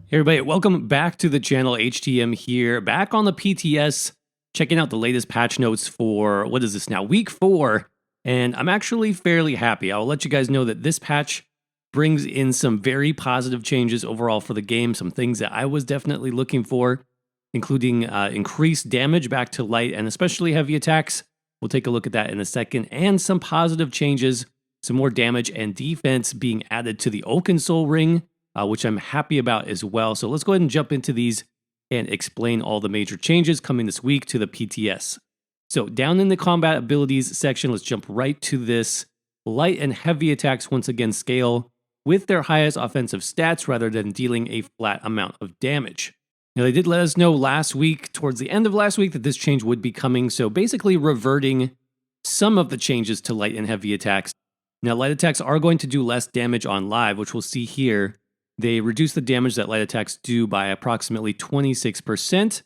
Hey everybody, welcome back to the channel. HTM here, back on the PTS, checking out the latest patch notes for, what is this now, week 4, and I'm actually fairly happy. I'll let you guys know that this patch brings in some very positive changes overall for the game, some things that I was definitely looking for, including increased damage back to light and especially heavy attacks. We'll take a look at that in a second, and some positive changes, some more damage and defense being added to the OAKENSOUL ring, which I'm happy about as well. So let's go ahead and jump into these and explain all the major changes coming this week to the PTS. So down in the combat abilities section, let's jump right to this. Light and heavy attacks once again scale with their highest offensive stats rather than dealing a flat amount of damage. Now they did let us know last week, towards the end of last week, that this change would be coming. So basically reverting some of the changes to light and heavy attacks. Now light attacks are going to do less damage on live, which we'll see here. They reduce the damage that light attacks do by approximately 26%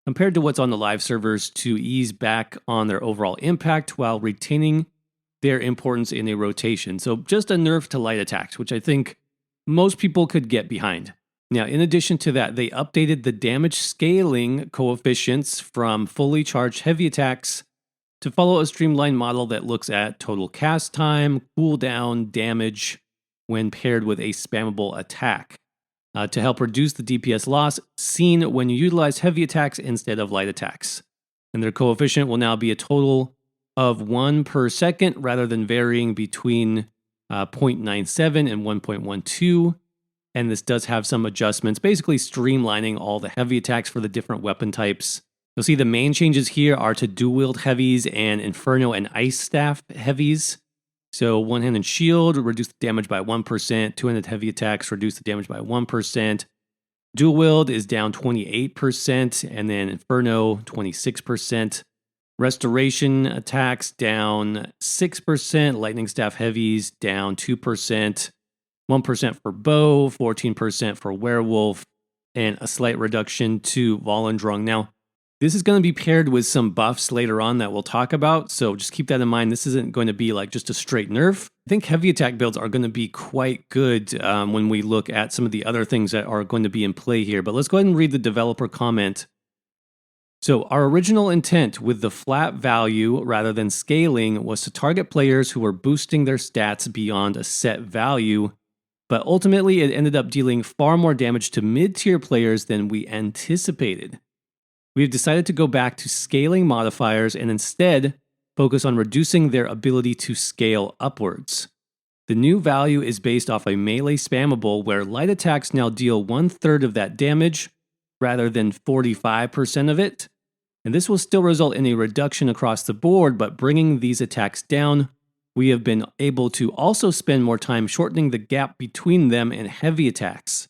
compared to what's on the live servers to ease back on their overall impact while retaining their importance in a rotation. So just a nerf to light attacks, which I think most people could get behind. Now, in addition to that, they updated the damage scaling coefficients from fully charged heavy attacks to follow a streamlined model that looks at total cast time, cooldown, damage, when paired with a spammable attack to help reduce the DPS loss seen when you utilize heavy attacks instead of light attacks. And their coefficient will now be a total of 1 per second rather than varying between 0.97 and 1.12. And this does have some adjustments, basically streamlining all the heavy attacks for the different weapon types. You'll see the main changes here are to dual-wield heavies and Inferno and Ice Staff heavies. So one-handed shield, reduce the damage by 1%. Two-handed heavy attacks, reduce the damage by 1%. Dual wield is down 28%, and then Inferno, 26%. Restoration attacks down 6%. Lightning staff heavies down 2%. 1% for bow, 14% for werewolf, and a slight reduction to Volendrung. Now, this is going to be paired with some buffs later on that we'll talk about, so just keep that in mind. This isn't going to be like just a straight nerf. I think heavy attack builds are going to be quite good when we look at some of the other things that are going to be in play here. But let's go ahead and read the developer comment. So our original intent with the flat value rather than scaling was to target players who were boosting their stats beyond a set value, but ultimately it ended up dealing far more damage to mid-tier players than we anticipated. We've decided to go back to scaling modifiers and instead focus on reducing their ability to scale upwards. The new value is based off a melee spammable where light attacks now deal 1/3 of that damage rather than 45% of it. And this will still result in a reduction across the board, but bringing these attacks down, we have been able to also spend more time shortening the gap between them and heavy attacks.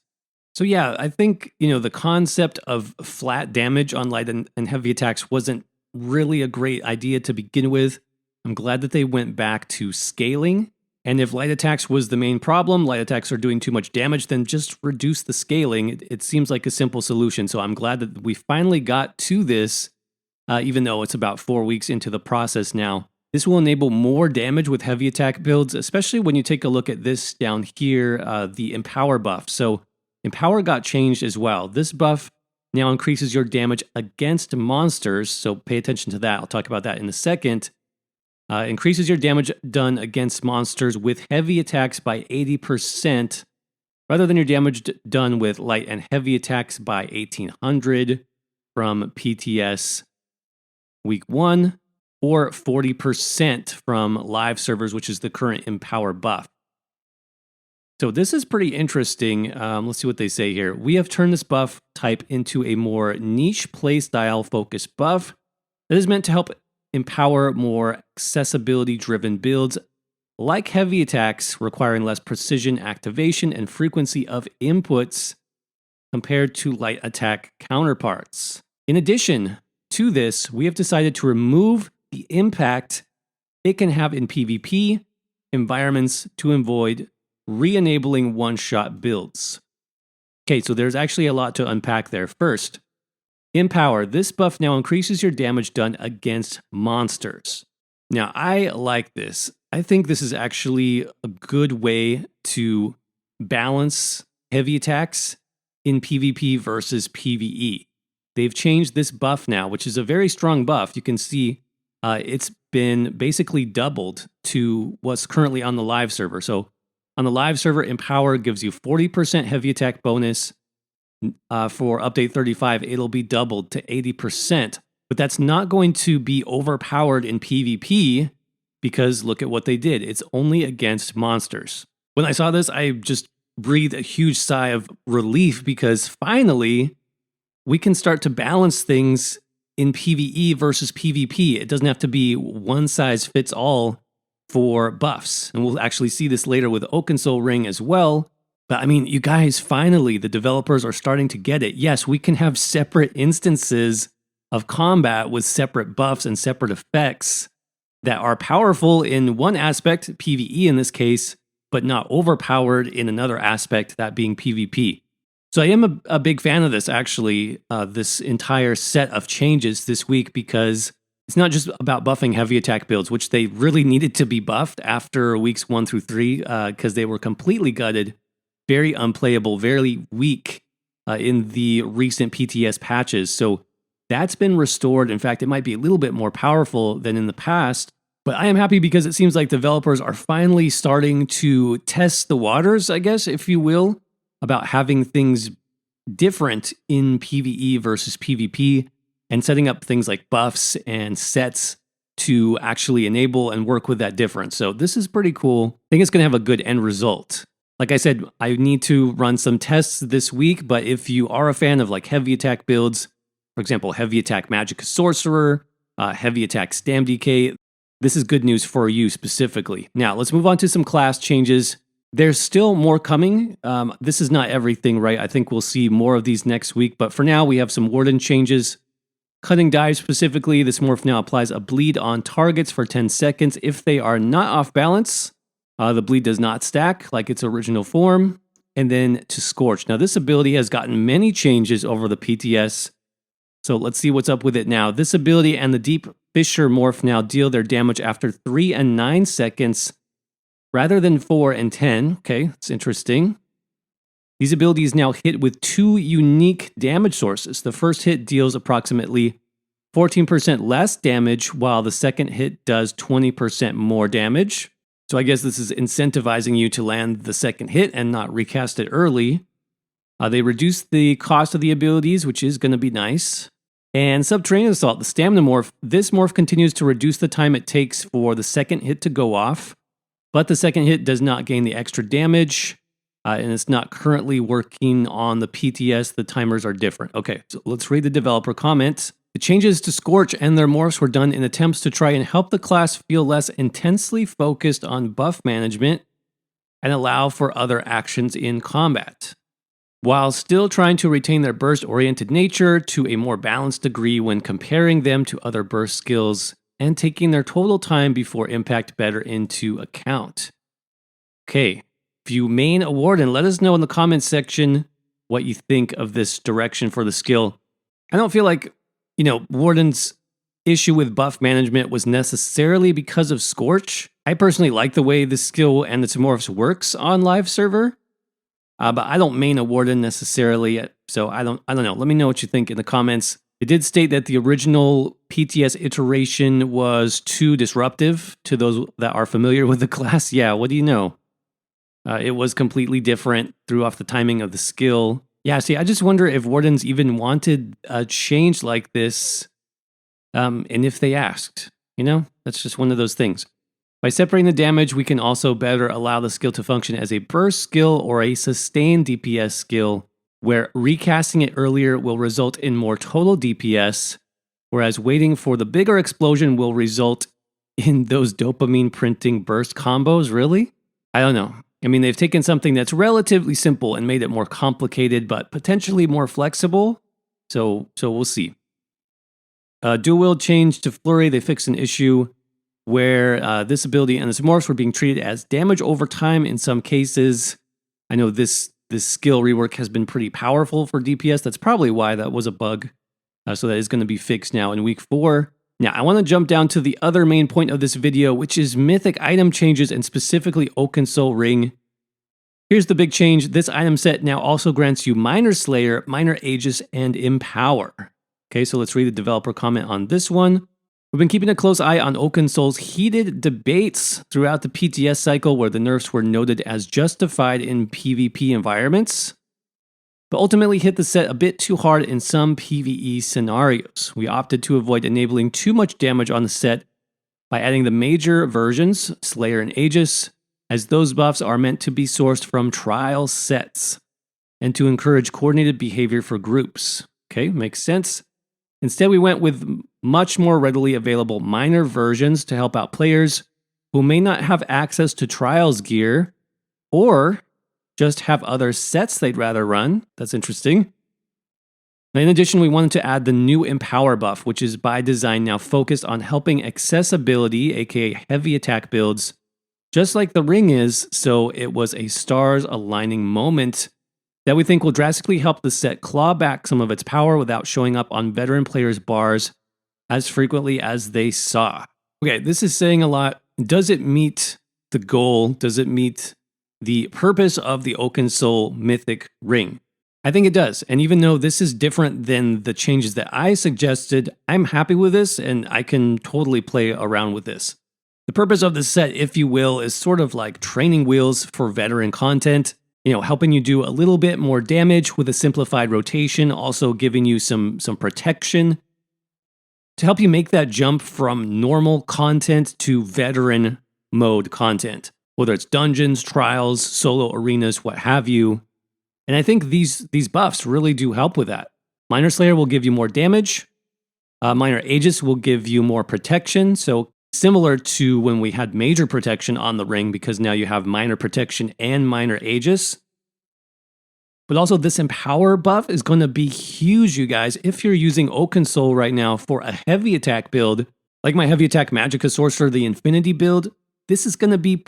So yeah, I think, the concept of flat damage on light and heavy attacks wasn't really a great idea to begin with. I'm glad that they went back to scaling. And if light attacks was the main problem, light attacks are doing too much damage, then just reduce the scaling. It seems like a simple solution. So I'm glad that we finally got to this, even though it's about 4 weeks into the process now. This will enable more damage with heavy attack builds, especially when you take a look at this down here, the Empower buff. So Empower got changed as well. This buff now increases your damage against monsters, so pay attention to that. I'll talk about that in a second. Increases your damage done against monsters with heavy attacks by 80%, rather than your damage done with light and heavy attacks by 1800 from PTS week 1, or 40% from live servers, which is the current Empower buff. So this is pretty interesting. Let's see what they say here. We have turned this buff type into a more niche playstyle focused buff that is meant to help empower more accessibility-driven builds like heavy attacks requiring less precision activation and frequency of inputs compared to light attack counterparts. In addition to this, we have decided to remove the impact it can have in PvP environments to avoid re-enabling one-shot builds. Okay, so there's actually a lot to unpack there. First, Empower. This buff now increases your damage done against monsters. Now, I like this. I think this is actually a good way to balance heavy attacks in PvP versus PvE. They've changed this buff now, which is a very strong buff. You can see it's been basically doubled to what's currently on the live server. So on the live server, Empower gives you 40% heavy attack bonus. For update 35, it'll be doubled to 80%. But that's not going to be overpowered in PvP because look at what they did. It's only against monsters. When I saw this, I just breathed a huge sigh of relief because finally we can start to balance things in PvE versus PvP. It doesn't have to be one size fits all for buffs. And we'll actually see this later with OAKENSOUL Ring as well. But I mean, you guys, finally, the developers are starting to get it. Yes, we can have separate instances of combat with separate buffs and separate effects that are powerful in one aspect, PvE in this case, but not overpowered in another aspect, that being PvP. So I am a big fan of this, actually, this entire set of changes this week, because it's not just about buffing heavy attack builds, which they really needed to be buffed after weeks 1 through 3, because they were completely gutted, very unplayable, very weak in the recent PTS patches. So that's been restored. In fact, it might be a little bit more powerful than in the past. But I am happy because it seems like developers are finally starting to test the waters, I guess, if you will, about having things different in PvE versus PvP and setting up things like buffs and sets to actually enable and work with that difference. So this is pretty cool. I think it's going to have a good end result. Like I said, I need to run some tests this week, but if you are a fan of like heavy attack builds, for example, heavy attack Magic Sorcerer, heavy attack Stam DK, this is good news for you specifically. Now, let's move on to some class changes. There's still more coming. This is not everything, right? I think we'll see more of these next week, but for now, we have some Warden changes. Cutting Dive specifically, this morph now applies a bleed on targets for 10 seconds. If they are not off balance, the bleed does not stack like its original form. And then to Scorch. Now, this ability has gotten many changes over the PTS. So let's see what's up with it now. This ability and the Deep Fissure morph now deal their damage after 3 and 9 seconds rather than 4 and 10. Okay, that's interesting. These abilities now hit with 2 unique damage sources. The first hit deals approximately 14% less damage, while the second hit does 20% more damage. So I guess this is incentivizing you to land the second hit and not recast it early. They reduce the cost of the abilities, which is going to be nice. And Subterranean Assault, the Stamina morph, this morph continues to reduce the time it takes for the second hit to go off, but the second hit does not gain the extra damage, and it's not currently working on the PTS. The timers are different. Okay, so let's read the developer comments. The changes to Scorch and their morphs were done in attempts to try and help the class feel less intensely focused on buff management and allow for other actions in combat, while still trying to retain their burst-oriented nature to a more balanced degree when comparing them to other burst skills and taking their total time before impact better into account. Okay, if you main a Warden, let us know in the comments section what you think of this direction for the skill. I don't feel like, Warden's issue with buff management was necessarily because of Scorch. I personally like the way this skill and its morphs works on live server. But I don't main a Warden necessarily, so I don't know. Let me know what you think in the comments. It did state that the original PTS iteration was too disruptive to those that are familiar with the class. Yeah, what do you know? It was completely different, threw off the timing of the skill. Yeah, see, I just wonder if Wardens even wanted a change like this, and if they asked. That's just one of those things. By separating the damage, we can also better allow the skill to function as a burst skill or a sustained DPS skill, where recasting it earlier will result in more total DPS, whereas waiting for the bigger explosion will result in those dopamine printing burst combos. Really? I don't know. I mean, they've taken something that's relatively simple and made it more complicated, but potentially more flexible. So we'll see. Dual wield change to Flurry. They fixed an issue where this ability and its morphs were being treated as damage over time in some cases. I know this skill rework has been pretty powerful for DPS. That's probably why that was a bug. So that is going to be fixed now in week 4. Now, I want to jump down to the other main point of this video, which is Mythic item changes and specifically OAKENSOUL Ring. Here's the big change. This item set now also grants you Minor Slayer, Minor Aegis, and Empower. Okay, so let's read the developer comment on this one. We've been keeping a close eye on OAKENSOUL's heated debates throughout the PTS cycle where the nerfs were noted as justified in PvP environments, but ultimately hit the set a bit too hard in some PvE scenarios. We opted to avoid enabling too much damage on the set by adding the major versions, Slayer and Aegis, as those buffs are meant to be sourced from trial sets, and to encourage coordinated behavior for groups. Okay, makes sense. Instead, we went with much more readily available minor versions to help out players who may not have access to Trials gear or just have other sets they'd rather run. That's interesting. In addition, we wanted to add the new Empower buff, which is by design now focused on helping accessibility, aka heavy attack builds, just like the ring is, so it was a stars aligning moment that we think will drastically help the set claw back some of its power without showing up on veteran players' bars as frequently as they saw. Okay, this is saying a lot. Does it meet the goal? Does it meet the purpose of the OAKENSOUL Mythic ring? I think it does. And even though this is different than the changes that I suggested, I'm happy with this and I can totally play around with this. The purpose of the set, if you will, is sort of like training wheels for veteran content. Helping you do a little bit more damage with a simplified rotation, also giving you some protection to help you make that jump from normal content to veteran mode content, whether it's dungeons, trials, solo arenas, what have you. And I think these buffs really do help with that. Minor Slayer will give you more damage. Minor Aegis will give you more protection. So similar to when we had major protection on the ring, because now you have minor protection and minor Aegis. But also this Empower buff is going to be huge, you guys. If you're using OAKENSOUL right now for a heavy attack build, like my heavy attack Magicka Sorcerer, the Infinity build, this is going to be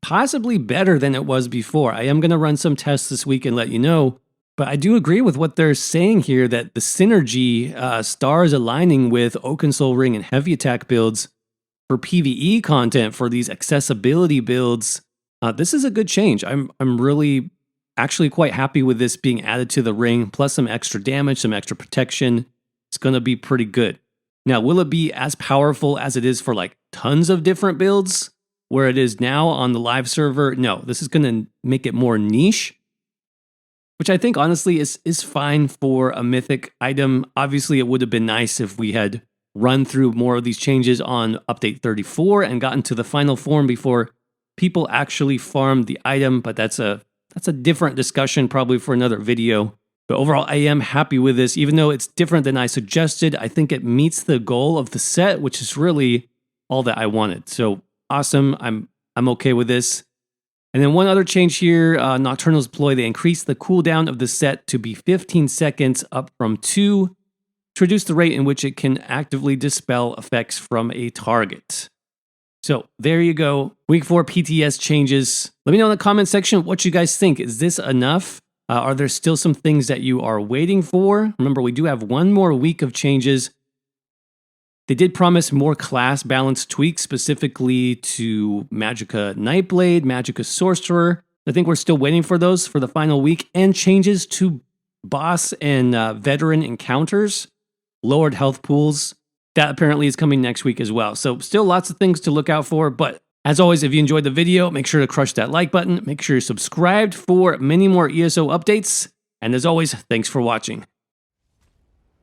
possibly better than it was before. I am going to run some tests this week and let you know. But I do agree with what they're saying here, that the synergy, stars aligning with OAKENSOUL ring and heavy attack builds for PvE content, for these accessibility builds, this is a good change. I'm really actually quite happy with this being added to the ring, plus some extra damage, some extra protection. It's going to be pretty good. Now, will it be as powerful as it is for like tons of different builds where it is now on the live server? No, this is going to make it more niche, which I think honestly is fine for a Mythic item. Obviously, it would have been nice if we had run through more of these changes on update 34 and gotten to the final form before people actually farmed the item, but that's a different discussion probably for another video. But overall, I am happy with this. Even though it's different than I suggested, I think it meets the goal of the set, which is really all that I wanted. So awesome. I'm okay with this. And then one other change here, Nocturnal's Ploy, they increased the cooldown of the set to be 15 seconds up from 2 to reduce the rate in which it can actively dispel effects from a target. So there you go. Week 4 PTS changes. Let me know in the comment section what you guys think. Is this enough? Are there still some things that you are waiting for? Remember, we do have one more week of changes. They did promise more class balance tweaks specifically to Magicka Nightblade, Magicka Sorcerer. I think we're still waiting for those for the final week, and changes to boss and veteran encounters, lowered health pools. That apparently is coming next week as well. So still lots of things to look out for, but as always, if you enjoyed the video, make sure to crush that like button. Make sure you're subscribed for many more ESO updates. And as always, thanks for watching.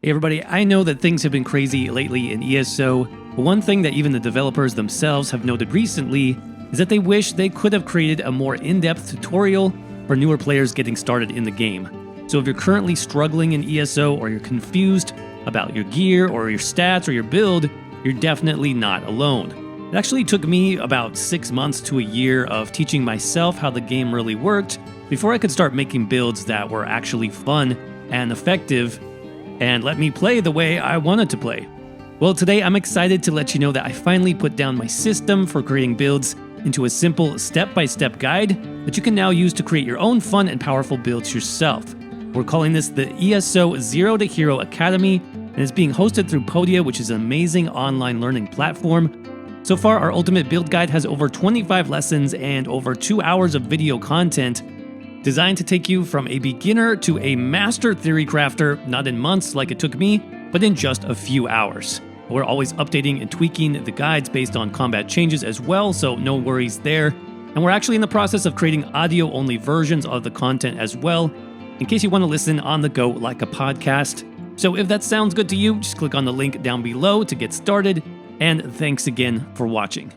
Hey everybody, I know that things have been crazy lately in ESO, but one thing that even the developers themselves have noted recently is that they wish they could have created a more in-depth tutorial for newer players getting started in the game. So if you're currently struggling in ESO or you're confused about your gear or your stats or your build, you're definitely not alone. It actually took me about 6 months to a year of teaching myself how the game really worked before I could start making builds that were actually fun and effective and let me play the way I wanted to play. Well, today I'm excited to let you know that I finally put down my system for creating builds into a simple step-by-step guide that you can now use to create your own fun and powerful builds yourself. We're calling this the ESO Zero to Hero Academy, and it's being hosted through Podia, which is an amazing online learning platform. So far, our Ultimate Build Guide has over 25 lessons and over 2 hours of video content, designed to take you from a beginner to a master theory crafter, not in months like it took me, but in just a few hours. We're always updating and tweaking the guides based on combat changes as well, so no worries there. And we're actually in the process of creating audio-only versions of the content as well, in case you want to listen on the go like a podcast. So if that sounds good to you, just click on the link down below to get started, and thanks again for watching.